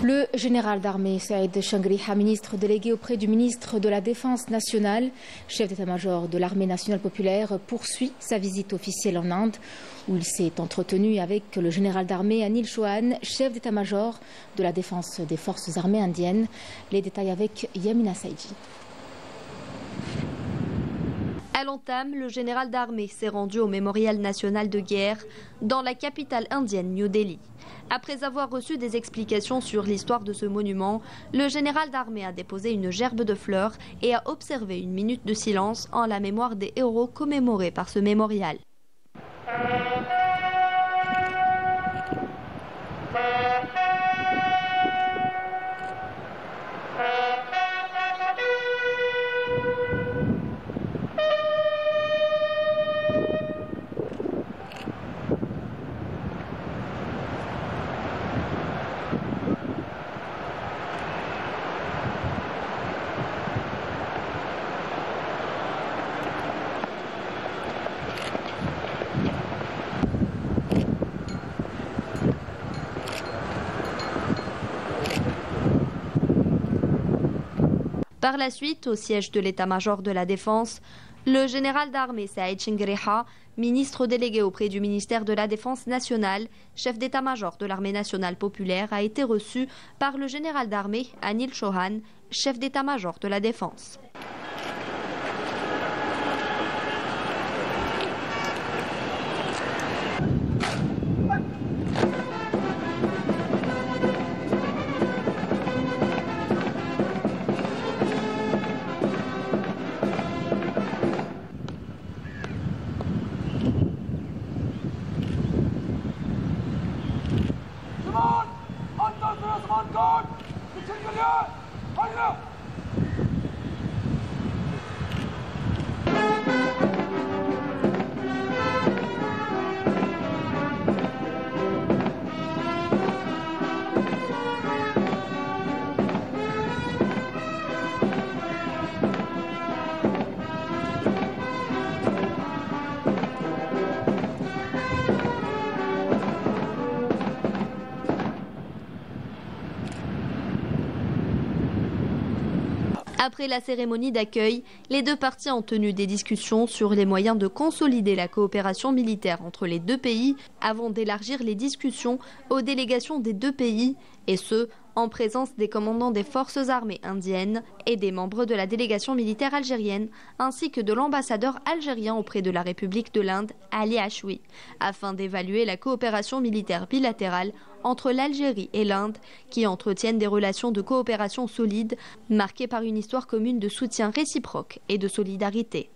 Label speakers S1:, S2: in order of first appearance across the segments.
S1: Le général d'armée Saïd Changriha, ministre délégué auprès du ministre de la Défense nationale, chef d'état-major de l'armée nationale populaire, poursuit sa visite officielle en Inde, où il s'est entretenu avec le général d'armée Anil Chauhan, chef d'état-major de la défense des forces armées indiennes. Les détails avec Yamina Saïdi.
S2: À l'entame, le général d'armée s'est rendu au mémorial national de guerre dans la capitale indienne, New Delhi. Après avoir reçu des explications sur l'histoire de ce monument, le général d'armée a déposé une gerbe de fleurs et a observé une minute de silence en la mémoire des héros commémorés par ce mémorial. Par la suite, au siège de l'état-major de la Défense, le général d'armée Saïd Changriha, ministre délégué auprès du ministère de la Défense nationale, chef d'état-major de l'armée nationale populaire, a été reçu par le général d'armée Anil Chauhan, chef d'état-major de la Défense. Après la cérémonie d'accueil, les deux parties ont tenu des discussions sur les moyens de consolider la coopération militaire entre les deux pays avant d'élargir les discussions aux délégations des deux pays, et ce, en présence des commandants des forces armées indiennes et des membres de la délégation militaire algérienne, ainsi que de l'ambassadeur algérien auprès de la République de l'Inde, Ali Achoui, afin d'évaluer la coopération militaire bilatérale entre l'Algérie et l'Inde, qui entretiennent des relations de coopération solides, marquées par une histoire commune de soutien réciproque et de solidarité.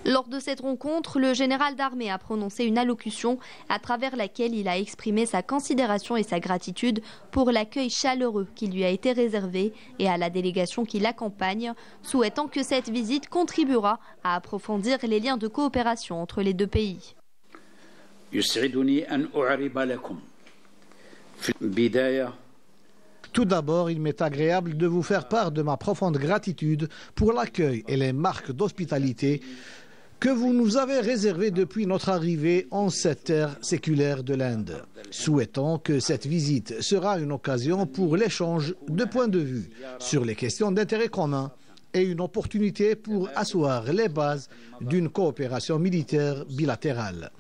S2: Lors de cette rencontre, le général d'armée a prononcé une allocution à travers laquelle il a exprimé sa considération et sa gratitude pour l'accueil chaleureux qui lui a été réservé et à la délégation qui l'accompagne, souhaitant que cette visite contribuera à approfondir les liens de coopération entre les deux pays.
S3: Tout d'abord, il m'est agréable de vous faire part de ma profonde gratitude pour l'accueil et les marques d'hospitalité que vous nous avez réservées depuis notre arrivée en cette terre séculaire de l'Inde. Souhaitons que cette visite sera une occasion pour l'échange de points de vue sur les questions d'intérêt commun et une opportunité pour asseoir les bases d'une coopération militaire bilatérale.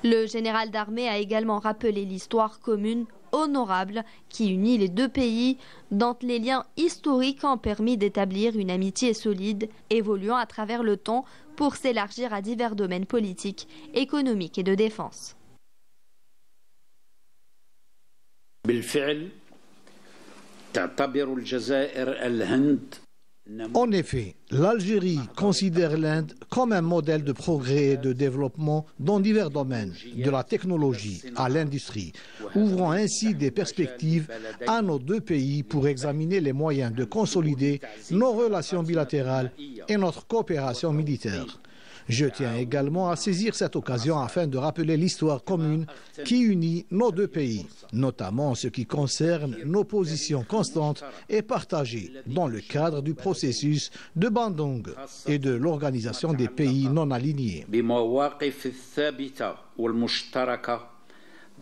S2: Le général d'armée a également rappelé l'histoire commune honorable qui unit les deux pays, dont les liens historiques ont permis d'établir une amitié solide, évoluant à travers le temps pour s'élargir à divers domaines politiques, économiques et de défense.
S3: En effet, l'Algérie considère l'Inde comme un modèle de progrès et de développement dans divers domaines, de la technologie à l'industrie, ouvrant ainsi des perspectives à nos deux pays pour examiner les moyens de consolider nos relations bilatérales et notre coopération militaire. Je tiens également à saisir cette occasion afin de rappeler l'histoire commune qui unit nos deux pays, notamment en ce qui concerne nos positions constantes et partagées dans le cadre du processus de Bandung et de l'Organisation des pays non alignés.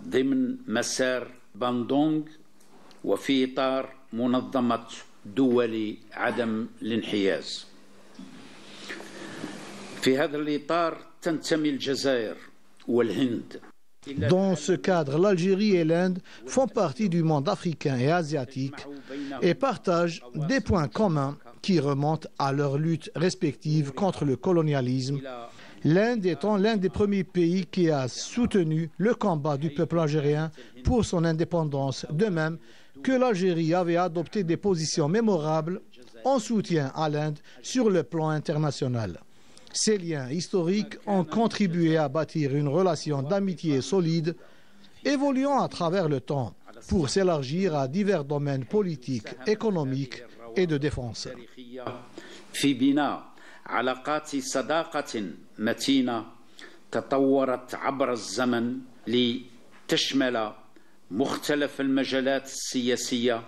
S4: ضمن مسار باندونغ وفي إطار منظمة دول عدم الانحياز. في هذا الإطار تنتمي الجزائر والهند.
S3: Dans ce cadre, l'Algérie et l'Inde font partie du monde africain et asiatique et partagent des points communs qui remontent à leur lutte respective contre le colonialisme, l'Inde étant l'un des premiers pays qui a soutenu le combat du peuple algérien pour son indépendance, de même que l'Algérie avait adopté des positions mémorables en soutien à l'Inde sur le plan international. Ces liens historiques ont contribué à bâtir une relation d'amitié solide, évoluant à travers le temps pour s'élargir à divers domaines politiques, économiques et de défense.
S4: علاقات صداقة متينة تطورت عبر الزمن لتشمل مختلف المجالات السياسية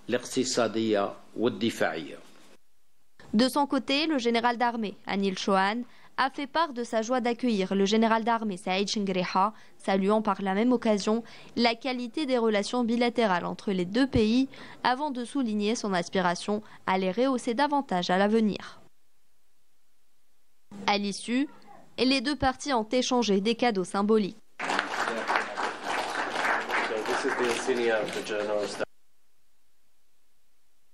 S4: الاقتصادية والدفاعية.
S2: De son côté, le général d'armée, Anil Chauhan, a fait part de sa joie d'accueillir le général d'armée Saïd Chingriha, saluant par la même occasion la qualité des relations bilatérales entre les deux pays, avant de souligner son aspiration à les rehausser davantage à l'avenir. À l'issue, les deux parties ont échangé des cadeaux symboliques.